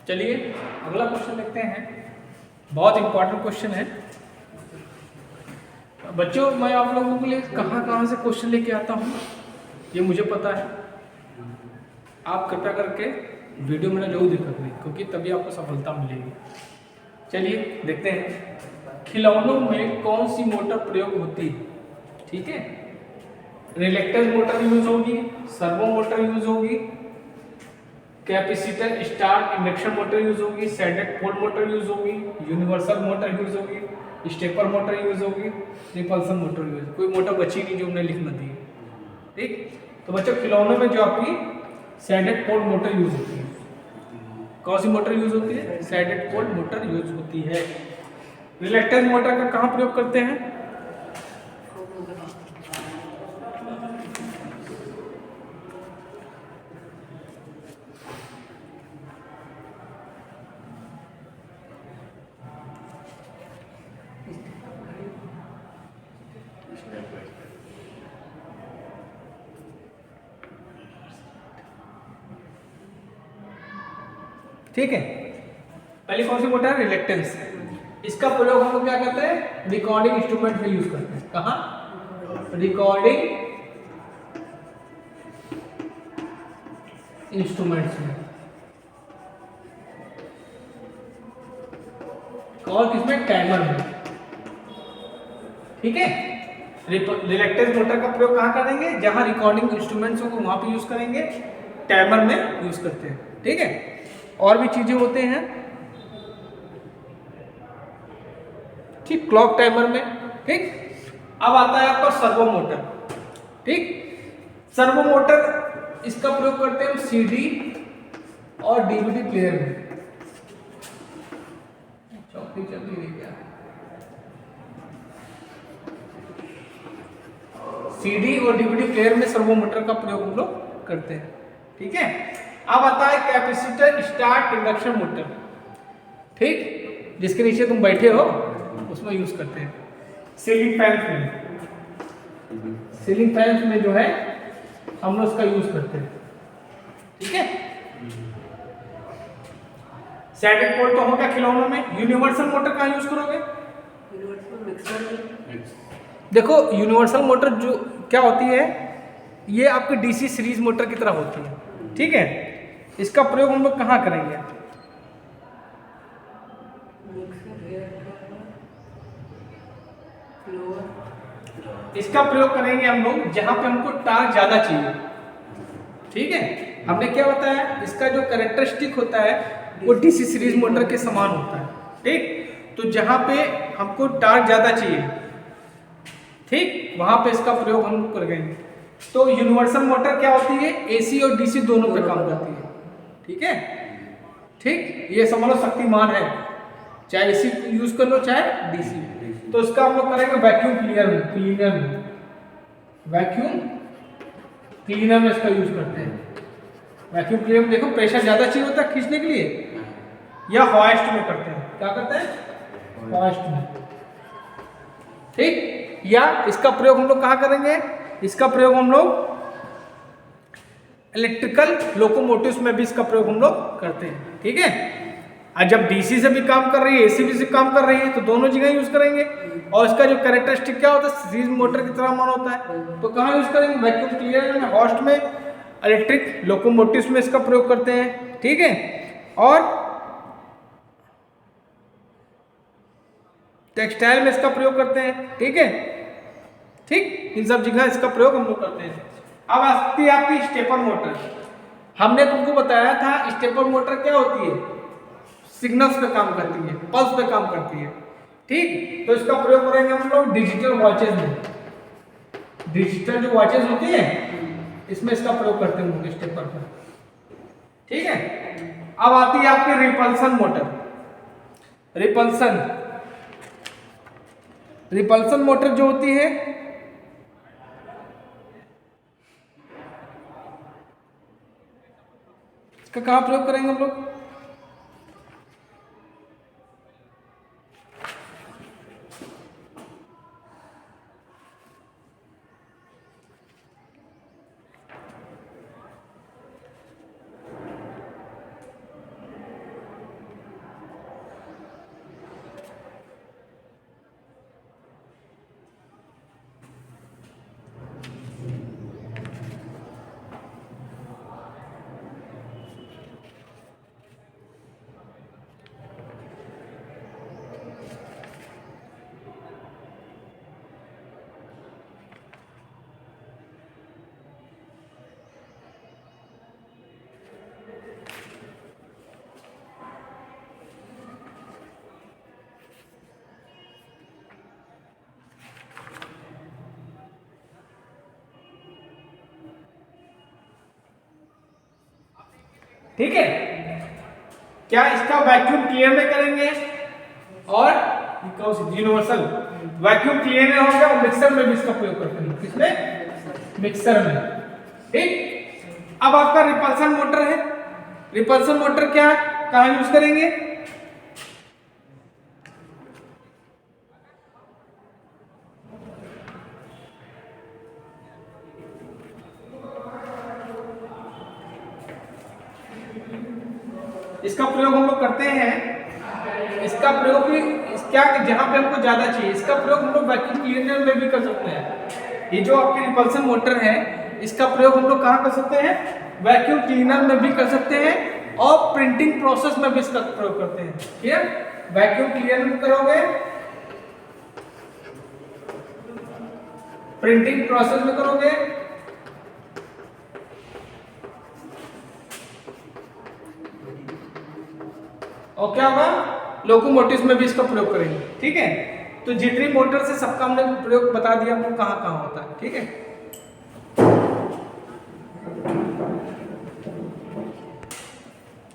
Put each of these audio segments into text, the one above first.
चलिए अगला क्वेश्चन देखते हैं। बहुत इंपॉर्टेंट क्वेश्चन है बच्चों। मैं आप लोगों के लिए कहाँ से क्वेश्चन लेके आता हूँ ये मुझे पता है। आप कृपया करके वीडियो मेरा जरूर देखा करें क्योंकि तभी आपको सफलता मिलेगी। चलिए देखते हैं, खिलौनों में कौन सी मोटर प्रयोग होती है। ठीक है, रिलेक्टेंस मोटर यूज होगी, सर्वो मोटर यूज होगी, capacitor start induction motor use होगी, सैडेड पोल मोटर यूज होगी, यूनिवर्सल मोटर यूज होगी, स्टेपर मोटर यूज होगी, रिपल्सन मोटर यूज। कोई मोटर बची नहीं जो हमने लिख न दी। ठीक, तो बच्चों खिलौनों में जो आपकी सैडेड पोल मोटर यूज होती है। कौन सी मोटर यूज होती है? सैडेड पोल मोटर यूज होती है। रिलेक्टेंस मोटर का कहाँ प्रयोग करते हैं? ठीक है, पहले कौन सी मोटर है? रिलेक्टेंस। इसका प्रयोग हम लोग क्या करते हैं? रिकॉर्डिंग इंस्ट्रूमेंट में यूज करते हैं। कहाँ? रिकॉर्डिंग इंस्ट्रूमेंट्स में। और किसमें? टाइमर में। ठीक है, रिलेक्टेंस मोटर का प्रयोग कहाँ करेंगे? जहां रिकॉर्डिंग इंस्ट्रूमेंट्स को वहां पे यूज करेंगे, टाइमर में यूज करते हैं। ठीक है, और भी चीजें होते हैं। ठीक, क्लॉक टाइमर में। ठीक, अब आता है आपका सर्वो मोटर। ठीक, सर्वो मोटर इसका प्रयोग करते हैं हम सीडी और डीवीडी प्लेयर में। चौकी चलती रही क्या? सीडी और डीवीडी प्लेयर में सर्वो मोटर का प्रयोग हम लोग करते हैं। ठीक है, अब आता है कैपेसिटर स्टार्ट इंडक्शन मोटर। ठीक, जिसके नीचे तुम बैठे हो उसमें यूज करते हैं। सीलिंग फैंस में, सीलिंग फैंस में जो है हम लोग उसका यूज करते हैं। ठीक है, सैडेड पोल तो होगा खिलौनों में। यूनिवर्सल मोटर कहाँ यूज करोगे? Universal mixer. देखो यूनिवर्सल मोटर जो क्या होती है, ये आपकी डीसी सीरीज मोटर की तरह होती है। ठीक है, इसका प्रयोग हम लोग कहाँ करेंगे? इसका प्रयोग करेंगे हम लोग जहां पे हमको टार्क ज्यादा चाहिए। ठीक है, हमने क्या बताया? इसका जो कैरेक्टरिस्टिक होता है वो डीसी सीरीज मोटर के समान होता है। ठीक, तो जहां पे हमको टार्क ज्यादा चाहिए, ठीक, वहां पे इसका प्रयोग हम करेंगे। तो यूनिवर्सल मोटर क्या होती है? एसी और डीसी दोनों पे काम करती है। ठीक है, ठीक, ये समझ लो शक्तिमान है, चाहे एसी यूज कर लो चाहे डीसी। तो इसका हम लोग करेंगे वैक्यूम क्लीनर में। वैक्यूम क्लीनर में इसका यूज करते हैं। वैक्यूम क्लीनर में देखो प्रेशर ज्यादा चाहिए होता है खींचने के लिए, या हॉइस्ट में करते हैं। क्या करते हैं? हॉइस्ट में। ठीक, या इसका प्रयोग हम लोग कहाँ करेंगे? इसका प्रयोग हम लोग इलेक्ट्रिकल लोकोमोटिव्स में भी इसका प्रयोग हम लोग करते हैं। ठीक है, और जब डीसी से भी काम कर रही है, एसी भी से काम कर रही है, तो दोनों जगह यूज करेंगे। और इसका जो कैरेक्टरिस्टिक क्या होता है? सीरीज मोटर की तरह मान होता है। तो कहाँ यूज करेंगे? वैक्यूम क्लीनर में, हॉस्ट में, इलेक्ट्रिक लोकोमोटिव्स में इसका प्रयोग करते हैं। ठीक है, और टेक्सटाइल में इसका प्रयोग करते हैं। ठीक है, ठीक, इन सब जगह इसका प्रयोग हम लोग करते हैं। अब आती है आपकी स्टेपर मोटर। हमने तुमको बताया था स्टेपर मोटर क्या होती है? सिग्नल्स पे काम करती है, पल्स पे काम करती है। ठीक, तो इसका प्रयोग करेंगे हम लोग डिजिटल वॉचेस में। डिजिटल जो वॉचेस होती है इसमें इसका प्रयोग करते हैं हम लोग स्टेपर पर। ठीक है, अब आती है आपकी रिपल्सन मोटर। रिपल्सन मोटर जो होती है इसका कहाँ प्रयोग करेंगे हम लोग? ठीक है, क्या इसका वैक्यूम क्लियर में करेंगे और यूनिवर्सल वैक्यूम क्लियर में होगा और मिक्सर में भी इसका प्रयोग करते हैं। किसमें? मिक्सर में। ठीक, अब आपका रिपल्सन मोटर है। रिपल्सन मोटर क्या है, कहां यूज करेंगे? इसका प्रयोग हम लोग करते हैं, इसका प्रयोग भी क्या जहां पे हमको ज्यादा चाहिए, इसका प्रयोग हम लोग वैक्यूम क्लीनर में भी कर सकते हैं। ये जो आपकी रिपल्सन मोटर है, इसका प्रयोग हम लोग कहां कर सकते हैं? वैक्यूम क्लीनर में भी कर सकते हैं और प्रिंटिंग प्रोसेस में भी इसका प्रयोग करते हैं। ठीक है, वैक्यूम क्लीनर में करोगे, प्रिंटिंग प्रोसेस में करोगे, और क्या होगा? लोकोमोटिव्स में भी इसका प्रयोग करेंगे। ठीक है, तो जिटरी मोटर से सबका हमने प्रयोग बता दिया हमको कहां कहां होता है। ठीक है,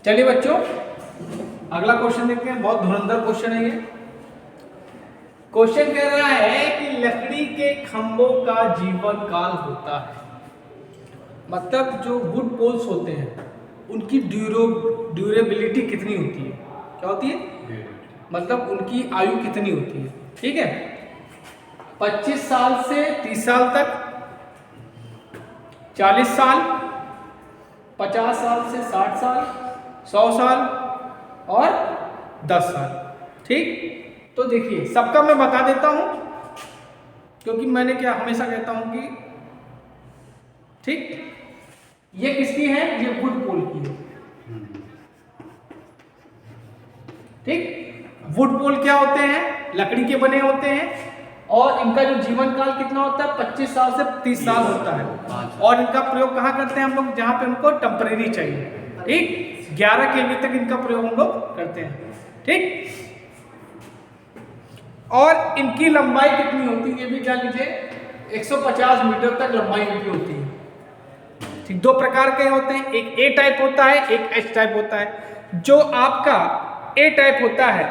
चलिए बच्चों अगला क्वेश्चन देखते हैं। बहुत धुरंधर क्वेश्चन है ये। क्वेश्चन कह रहा है कि लकड़ी के खंभों का जीवन काल होता है, मतलब जो वुड पोल्स होते हैं उनकी ड्यूरेबिलिटी कितनी होती है? क्या होती है? मतलब उनकी आयु कितनी होती है। ठीक है, 25 साल से 30 साल तक, 40 साल, 50 साल से 60 साल, 100 साल और 10 साल। ठीक, तो देखिए सबका मैं बता देता हूं, क्योंकि मैंने क्या हमेशा कहता हूं कि ठीक, ये किसकी है? ये वुड पोल की है। ठीक, वुड पोल क्या होते हैं? लकड़ी के बने होते हैं और इनका जो जीवन काल कितना होता है? 25 साल से 30 साल होता है। और इनका प्रयोग कहाँ करते हैं हम लोग? जहां पे हमको टेम्परेरी चाहिए। ठीक, 11 केवी तक इनका प्रयोग हम लोग करते हैं। ठीक, और इनकी लंबाई कितनी होती है ये भी जान लीजिए, 150 मीटर तक लंबाई इनकी होती है। ठीक, दो प्रकार के होते हैं, एक ए टाइप होता है, एक एच टाइप होता है। जो आपका ए टाइप होता है,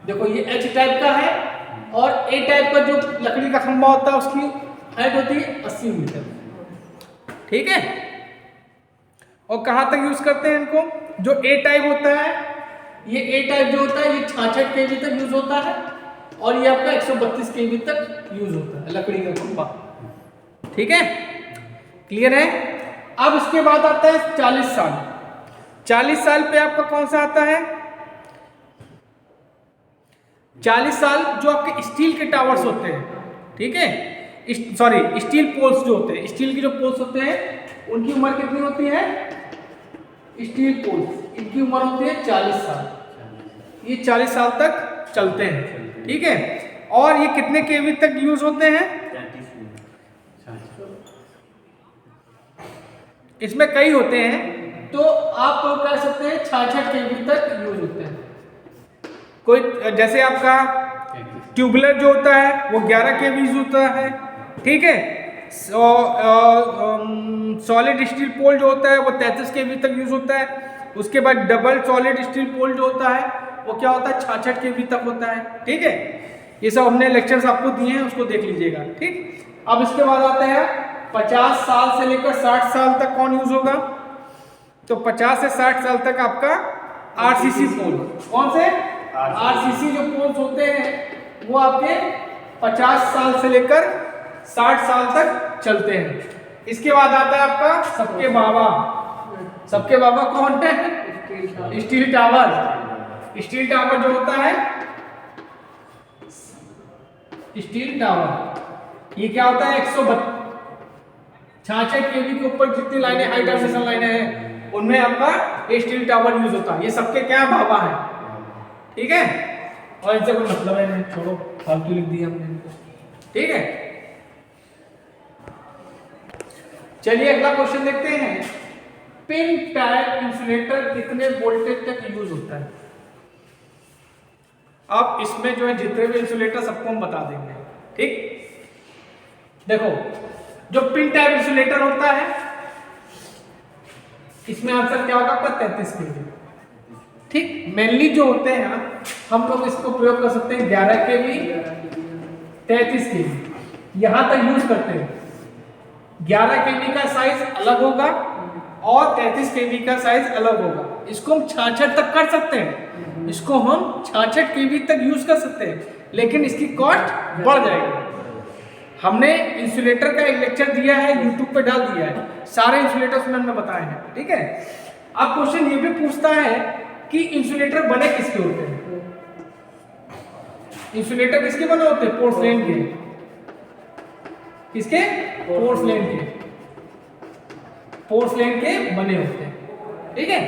देखो ये एच टाइप का है, और ए टाइप का जो लकड़ी का खंभा होता है उसकी हाइट होती है 80 मीटर। ठीक है, और कहां तक यूज करते हैं इनको? जो ए टाइप होता है, ये ए टाइप जो होता है ये 66 केवी तक यूज होता है, और ये आपका 132 केवी तक यूज होता है लकड़ी का खंभा। ठीक है, क्लियर है? अब इसके बाद आता है 40 साल। 40 साल पे आपका कौन सा आता है? 40 साल जो आपके स्टील के टावर्स होते हैं। ठीक है, सॉरी स्टील पोल्स जो होते हैं, स्टील के जो पोल्स होते हैं उनकी उम्र कितनी होती है? स्टील पोल्स इनकी उम्र होती है 40 साल। ये 40 साल तक चलते हैं। ठीक है, और ये कितने केवी तक यूज होते हैं? इसमें कई होते हैं, तो आप कह सकते हैं 66 केवी तक यूज होते हैं। कोई जैसे आपका ट्यूबुलर जो होता है वो 11 केवी यूज होता है। ठीक है, सॉलिड स्टील पोल जो होता है वो 33 केवी तक यूज होता है। उसके बाद डबल सॉलिड स्टील पोल जो होता है वो क्या होता है? 66 केवी तक होता है। ठीक है, ये सब हमने लेक्चर्स आपको दिए हैं, उसको देख लीजिएगा। ठीक, अब इसके बाद आता है 50 साल से लेकर 60 साल तक कौन यूज होगा? तो 50 से 60 साल तक आपका आरसीसी पोल। कौन से? आरसीसी जो पोल्स होते हैं वो आपके 50 साल से लेकर 60 साल तक चलते हैं। इसके बाद आता है आपका सबके बाबा। सबके बाबा कौन है? Steel tower. स्टील टावर जो होता है, स्टील टावर ये क्या होता है? 166 केवी के ऊपर जितनी लाइनें हाई टेंशन लाइनें हैं उनमें आपका स्टील टावर यूज होता है। ये सबके क्या बाबा है। ठीक है, और इनसे कोई मतलब है नहीं, छोड़ो, फालतू लिख दिया हमने इनको। ठीक है, चलिए अगला क्वेश्चन देखते हैं। पिन टाइप इंसुलेटर कितने वोल्टेज तक यूज होता है? अब इसमें जो है जितने भी इंसुलेटर सबको हम बता देंगे। ठीक, देखो जो पिन टाइप इंसुलेटर होता है इसमें आंसर क्या होगा आपका 33 केवी। ठीक, मेनली जो होते हैं ना, हम लोग इसको प्रयोग कर सकते हैं 11 केवी, 33 केवी, यहां तक यूज करते हैं। 11 केवी का साइज अलग होगा और 33 केवी का साइज अलग होगा। इसको हम 66 तक कर सकते हैं, इसको हम 66 केवी तक यूज कर सकते हैं, लेकिन इसकी कॉस्ट बढ़ जाएगी। हमने इंसुलेटर का एक लेक्चर दिया है, यूट्यूब पे डाल दिया है, सारे इंसुलेटर्स मैंने बताए हैं। ठीक है, अब क्वेश्चन ये भी पूछता है कि इंसुलेटर बने किसके होते हैं। इंसुलेटर किसके बने होते हैं? पोर्सलेन के। किसके? पोर्सलेन के। पोर्सलेन के बने होते हैं। ठीक है,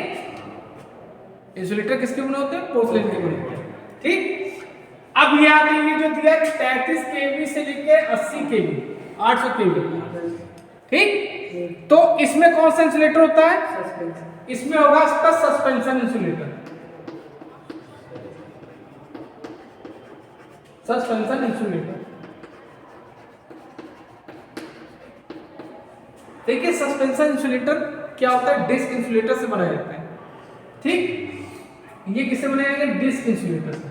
इंसुलेटर किसके बने होते हैं? पोर्सलेन के बने होते हैं। ठीक, अब ये आते हैं जो दिया 33 केवी से लेके 80 केवी, 800 केवी। ठीक, तो इसमें कौन सा इंसुलेटर होता है? इसमें होगा इसका सस्पेंशन इंसुलेटर। Suspension insulator. देखिए, सस्पेंशन इंसुलेटर क्या होता है? डिस्क इंसुलेटर से बनाया जाता है। ठीक, ये किससे बनाया गया? डिस्क इंसुलेटर से।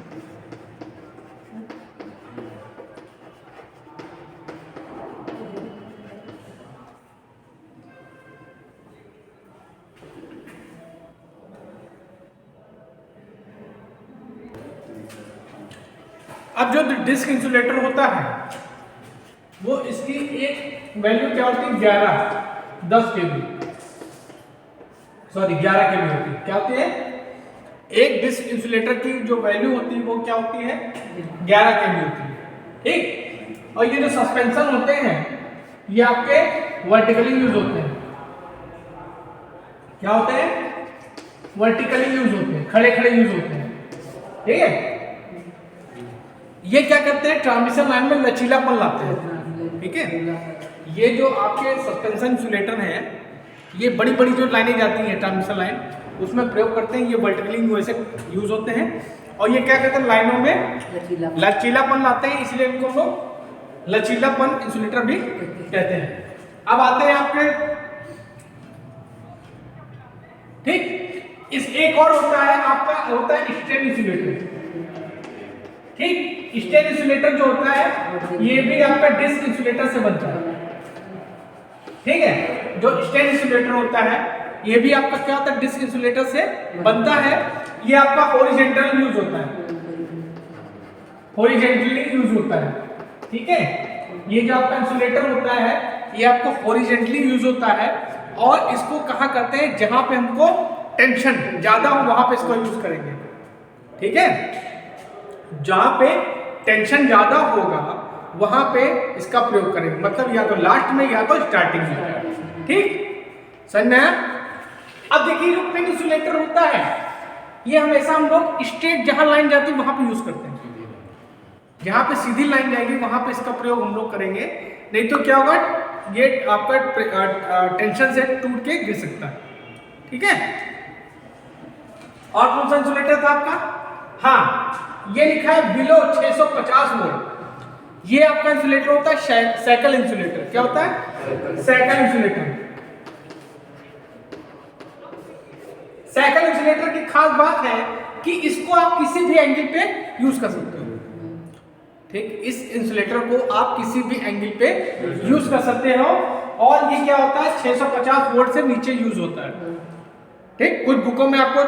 अब जो डिस्क इंसुलेटर होता है वो इसकी एक वैल्यू क्या होती है? 11 केवी, सॉरी 11 केवी होती है। क्या होती है? एक डिस्क इंसुलेटर की जो वैल्यू होती है वो क्या होती है? 11 केवी होती है। ठीक, और ये जो सस्पेंशन होते हैं ये आपके वर्टिकली यूज होते हैं। क्या होते हैं? वर्टिकली यूज होते हैं, खड़े खड़े यूज होते हैं। ठीक है, ये क्या करते हैं? ट्रांसमिशन लाइन में लचीलापन लाते हैं। ठीक है, ये जो आपके सस्पेंशन इंसुलेटर हैं, ये बड़ी बड़ी जो लाइनें जाती हैं ट्रांसमिशन लाइन, उसमें प्रयोग करते हैं। ये वर्टिकली वैसे यूज होते हैं और ये क्या कहते हैं? लाइनों में लचीलापन लाते हैं, इसलिए इनको हम लोग लचीलापन इंसुलेटर भी कहते हैं। अब आते हैं आपके, ठीक, इस एक और होता है आपका, होता है स्ट्रेन इंसुलेटर। ठीक, स्ट्रेन इंसुलेटर जो होता है ये भी आपका डिस्क इंसुलेटर से बनता है। ठीक है, जो स्ट्रेन इंसुलेटर होता है ये भी आपका क्या होता है? डिस्क इंसुलेटर से बनता है। ये आपका हॉरिजॉन्टल यूज होता है, हॉरिजॉन्टली यूज होता है। ठीक है, ये जो आपका इंसुलेटर होता है ये आपको हॉरिजॉन्टली यूज होता है और इसको कहाँ करते हैं? जहां पे हमको टेंशन ज्यादा हो वहां पे इसको यूज करेंगे। ठीक है, जहां पे टेंशन ज्यादा होगा वहां पे इसका प्रयोग करेंगे, मतलब या तो लास्ट में या तो स्टार्टिंग में। ठीक, समझ में आया? अब देखिए, जो पिन इंसुलेटर होता है ये हमेशा हम लोग स्ट्रेट जहां लाइन जाती है वहां पे यूज करते हैं। जहां पे सीधी लाइन जाएगी वहां पे इसका प्रयोग हम लोग करेंगे, नहीं तो क्या होगा? ये आपका टेंशन से टूट के गिर सकता है। ठीक है, और कौन सा इंसुलेटर था आपका? हाँ, ये लिखा है बिलो 650 वोल्ट। ये आपका इंसुलेटर होता है साइकिल इंसुलेटर। क्या होता है? Cycle insulator. साइकिल इंसुलेटर की खास बात है कि इसको आप किसी भी एंगल पे यूज कर सकते हो। ठीक, इस इंसुलेटर को आप किसी भी एंगल पे यूज कर सकते हो और ये क्या होता है? 650 वोल्ट से नीचे यूज होता है। ठीक, कुछ बुकों में आपको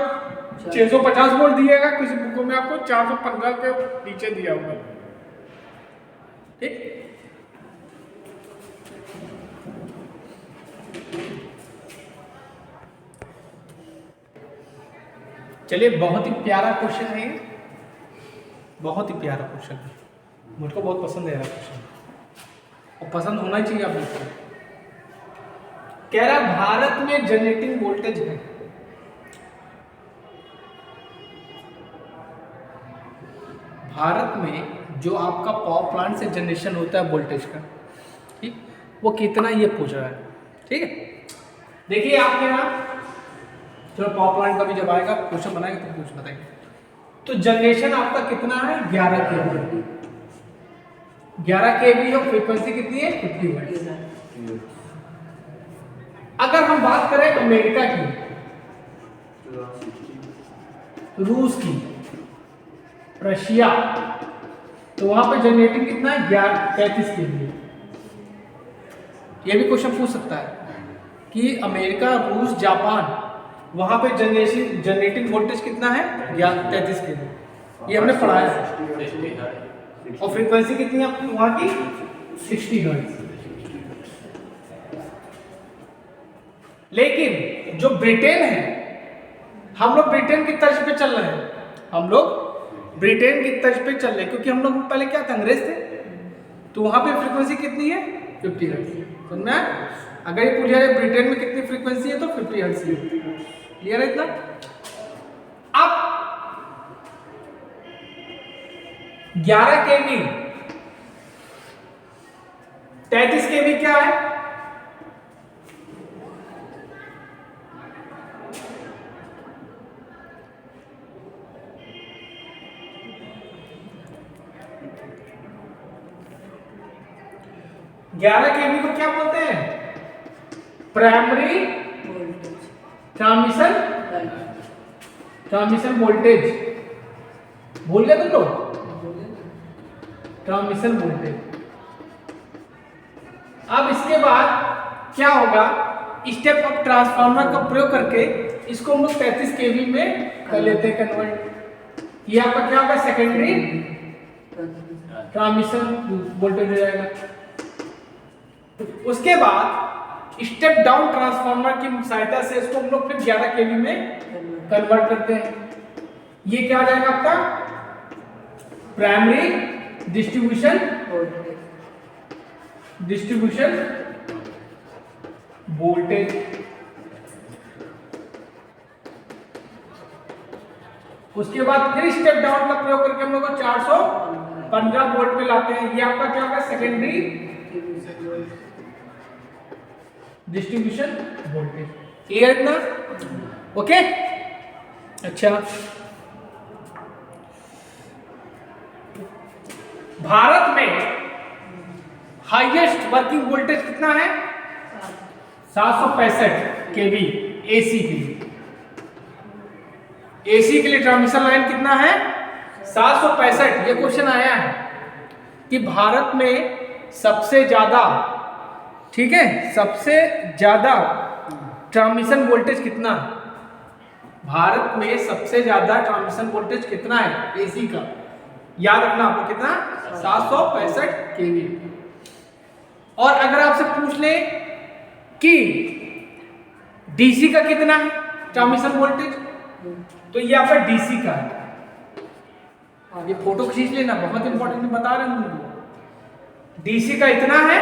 650 वोल्ट दिएगा, कुछ बुकों में आपको 415 के नीचे दिया होगा। ठीक, चलिए, बहुत ही प्यारा क्वेश्चन है, बहुत ही प्यारा क्वेश्चन है, मुझको बहुत पसंद है क्वेश्चन और पसंद होना ही चाहिए आप लोग को। कह रहा भारत में जनरेटिंग वोल्टेज है, भारत में जो आपका पावर प्लांट से जनरेशन होता है वोल्टेज का, ठीक, वो कितना ये पूछ रहा है। ठीक है, देखिए आपके यहाँ चलो पावर प्लांट का भी जब आएगा क्वेश्चन बनाएगा तो कुछ बताएंगे। तो जनरेशन आपका कितना है? 11 केवी। 11 केवी और फ्रीक्वेंसी कितनी है? 50 हर्ट्ज। अगर हम बात करें अमेरिका की, रूस की, रशिया, तो वहां पे जनरेटिंग कितना है 33 केवी। ये भी क्वेश्चन पूछ सकता है कि अमेरिका, रूस, जापान, वहां पे जनरेटिंग वोल्टेज कितना है 33 केवी। ये हमने पढ़ा है। और फ्रीक्वेंसी कितनी है वहां की 60 हर्ट्ज। लेकिन जो ब्रिटेन है, हम लोग ब्रिटेन की तर्ज पे चल रहे हैं, हम लोग ब्रिटेन की तर्ज पे चल रहे हैं, क्योंकि हम लोग पहले क्या थे, अंग्रेज थे। तो वहां पे फ्रीक्वेंसी कितनी है 50 हर्ट्ज। सुनना है, अगर ये पूछ जाए ब्रिटेन में कितनी फ्रीक्वेंसी है तो 50 हर्ट्ज है। क्लियर है इतना? अब 11 केवी, 33 केवी क्या है? ग्यारह केवी को क्या बोलते हैं? Primary transmission voltage. भूल गए तुम लोग? Transmission voltage. अब इसके बाद क्या होगा, स्टेप अप ट्रांसफार्मर का प्रयोग करके इसको हम लोग 33 केवी में कर लेते हैं कन्वर्ट। ये आपका क्या होगा, सेकेंडरी ट्रांसमिशन वोल्टेज हो जाएगा। उसके बाद स्टेप डाउन ट्रांसफार्मर की सहायता से इसको हम लोग फिर 11 केवी में कन्वर्ट करते हैं। ये क्या आ जाएगा आपका, प्राइमरी डिस्ट्रीब्यूशन वोल्टेज। उसके बाद फिर स्टेप डाउन का प्रयोग करके हम लोग को 415 वोल्ट पे लाते हैं। ये आपका क्या होगा, सेकेंडरी डिस्ट्रीब्यूशन वोल्टेज। क्लियर इतना? ओके। अच्छा, भारत में हाईएस्ट वर्किंग वोल्टेज कितना है? 765 केवी एसी के लिए। एसी के लिए ट्रांसमिशन लाइन कितना है? 765। ये क्वेश्चन आया है कि भारत में सबसे ज्यादा, ठीक है, सबसे ज्यादा ट्रांसमिशन वोल्टेज कितना? भारत में सबसे ज्यादा ट्रांसमिशन वोल्टेज कितना है एसी का? याद रखना आपको, कितना? 765 केवी। और अगर आपसे पूछ ले कि डीसी का कितना है ट्रांसमिशन वोल्टेज, तो ये आपका डीसी का है। ये फोटो खींच लेना, बहुत इंपॉर्टेंट बता रहे हैं तुमको। डीसी का इतना है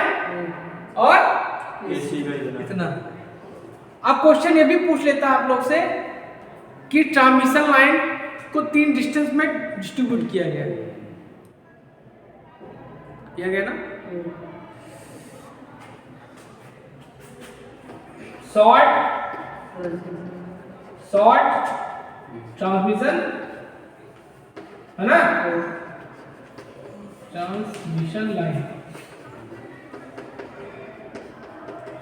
और एसी का इतना। अब क्वेश्चन ये भी पूछ लेता है आप लोग से कि ट्रांसमिशन लाइन को 3 डिस्टेंस में डिस्ट्रीब्यूट किया गया है, किया गया ना? शॉर्ट ट्रांसमिशन है ना, ट्रांसमिशन लाइन।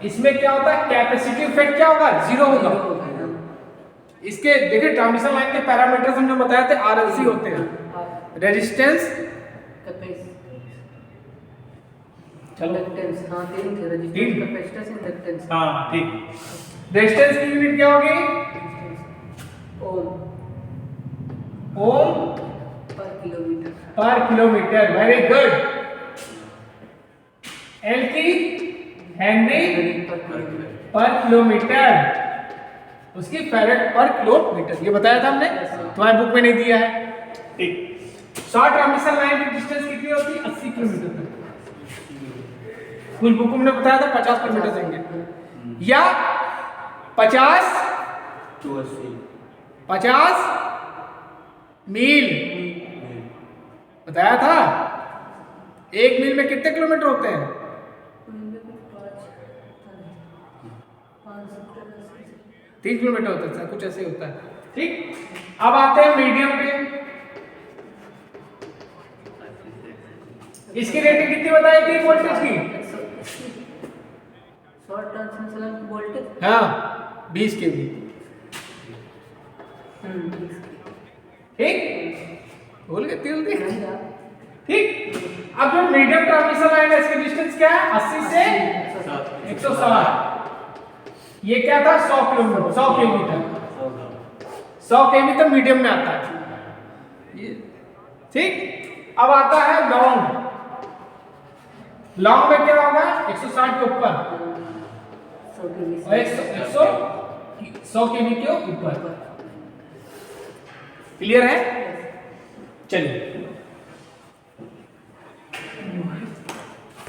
इसमें क्या होता है, कैपेसिटी इफेक्ट क्या होगा, 0 होगा। इसके देखिए ट्रांसमिशन लाइन के पैरामीटर्स हमने बताए थे, आरएलसी होते हैं, रेजिस्टेंस, चलो हाँ तीन थे, रेजिस्टेंस, कैपेसिटेंस, इंडक्टेंस। हाँ ठीक। रेजिस्टेंस की यूनिट क्या होगी? ओम पर किलोमीटर। Very good. एल की हेनरी पर किलोमीटर, उसकी फैरेड पर किलोमीटर। ये बताया था हमने, तुम्हारे बुक में नहीं दिया है। ठीक। शॉर्ट ट्रांसमिशन लाइन की डिस्टेंस कितनी होती है? 80 किलोमीटर तक। कुछ बुक में बताया था 50 किलोमीटर देंगे, या 50 मील बताया था। 1 मील में कितने किलोमीटर होते हैं? 3 किलोमीटर होता है, कुछ ऐसे होता है। ठीक। अब आते हैं मीडियम पे। इसकी रेटिंग कितनी बताई थी वोल्टेज की? शॉर्ट कनेक्शन चला वोल्टेज। हाँ 20 kV। ठीक, बोल गए तेल देख। ठीक, अब जो मीडियम ट्रांसमिशन लाइन है इसकी डिस्टेंस क्या है 80 से 160। ये क्या था 100 किलोमीटर, 100 किलोमीटर, 100 किलोमीटर मीडियम में आता है ये। ठीक, अब आता है लॉन्ग। लॉन्ग में क्या होगा 160 के ऊपर और 100 केवी के ऊपर। क्लियर है? चलिए